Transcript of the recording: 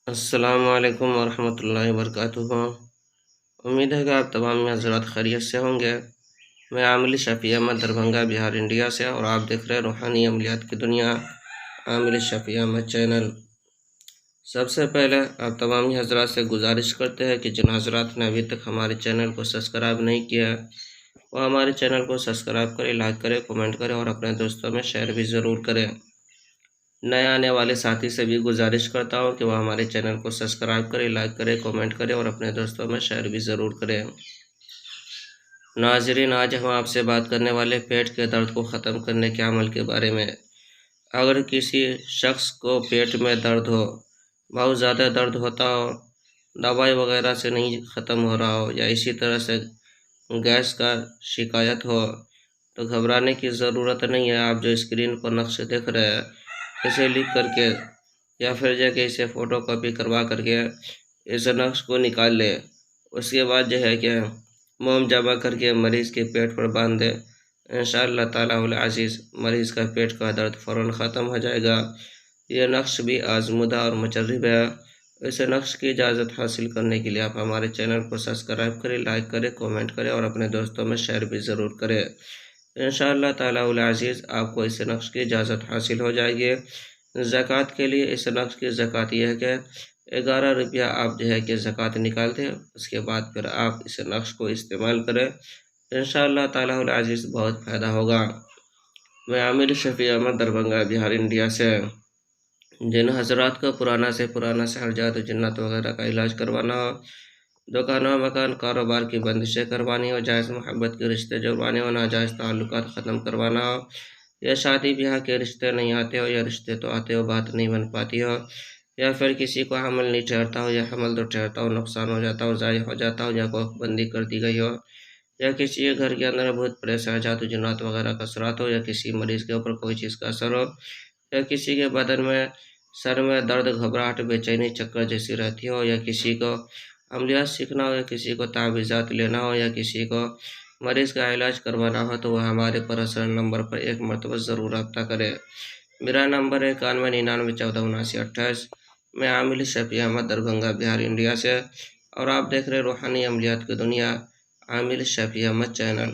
السلام علیکم ورحمۃ اللہ وبرکاتہ۔ امید ہے کہ آپ تمام حضرات خیریت سے ہوں گے۔ میں عامل شفیع احمد دربھنگہ بہار انڈیا سے، اور آپ دیکھ رہے روحانی عملیات کی دنیا عامل شفیع احمد چینل۔ سب سے پہلے آپ تمام حضرات سے گزارش کرتے ہیں کہ جن حضرات نے ابھی تک ہمارے چینل کو سبسکرائب نہیں کیا وہ ہمارے چینل کو سبسکرائب کرے، لائک کرے، کمنٹ کرے اور اپنے دوستوں میں شیئر بھی ضرور کریں۔ نئے آنے والے ساتھی سے بھی گزارش کرتا ہوں کہ وہ ہمارے چینل کو سبسکرائب کرے، لائک کرے، کمنٹ کرے اور اپنے دوستوں میں شیئر بھی ضرور کریں۔ ناظرین، آج ہم آپ سے بات کرنے والے پیٹ کے درد کو ختم کرنے کے عمل کے بارے میں۔ اگر کسی شخص کو پیٹ میں درد ہو، بہت زیادہ درد ہوتا ہو، دوائی وغیرہ سے نہیں ختم ہو رہا ہو، یا اسی طرح سے گیس کا شکایت ہو، تو گھبرانے کی ضرورت نہیں ہے۔ آپ جو اسکرین پر نقشے دیکھ رہے ہیں، اسے لکھ کر کے یا پھر جو کہ اسے فوٹو کاپی کروا کر کے اس نقش کو نکال لے۔ اس کے بعد جو ہے کہ موم جمع کر کے مریض کے پیٹ پر باندھ دے، انشاءاللہ تعالیٰ العزیز مریض کا پیٹ کا درد فوراً ختم ہو جائے گا۔ یہ نقش بھی آزمودہ اور مجرب ہے۔ اس نقش کی اجازت حاصل کرنے کے لیے آپ ہمارے چینل کو سبسکرائب کریں، لائک کریں، کمنٹ کریں اور اپنے دوستوں میں شیئر بھی ضرور کریں۔ انشاءاللہ تعالیٰ العزیز آپ کو اس نقش کی اجازت حاصل ہو جائے گی۔ زکوٰۃ کے لیے اس نقش کی زکوٰۃ یہ ہے کہ 11 روپیہ آپ جو ہے کہ زکوٰۃ نکال دیں، اس کے بعد پھر آپ اس نقش کو استعمال کریں، انشاءاللہ تعالیٰ العزیز بہت فائدہ ہوگا۔ میں عامل شفیع احمد دربھنگہ بہار انڈیا سے۔ جن حضرات کو پرانا سے پرانا سحر جادو جنات وغیرہ کا علاج کروانا ہو، دکانوں مکان کاروبار کی بندشیں کروانی ہو، جائز محبت کے رشتے جڑوانے ہو، ناجائز تعلقات ختم کروانا ہو، یا شادی بیاہ کے رشتے نہیں آتے ہو، یا رشتے تو آتے ہو بات نہیں بن پاتی ہو، یا پھر کسی کو حمل نہیں ٹھہرتا ہو، یا حمل تو ٹھہرتا ہو نقصان ہو جاتا ہو، ضائع ہو جاتا ہو، یا کوخ بندی کر دی گئی ہو، یا کسی کے گھر کے اندر بھوت پریت جادو جنات وغیرہ کا اثرات ہو، یا کسی مریض کے اوپر کوئی چیز کا اثر ہو، یا کسی کے بدن میں سر میں درد، گھبراہٹ، بے چینی، چکر جیسی رہتی ہو، یا کسی کو عملیات سیکھنا ہو، یا کسی کو تعویذات لینا ہو، یا کسی کو مریض کا علاج کروانا ہو، تو وہ ہمارے پرسنل نمبر پر ایک مرتبہ ضرور رابطہ کرے۔ میرا نمبر ہے 9199147928۔ میں عامل شفیع احمد دربھنگہ بہار انڈیا سے، اور آپ دیکھ رہے روحانی عملیات کی دنیا عامل شفیع احمد چینل۔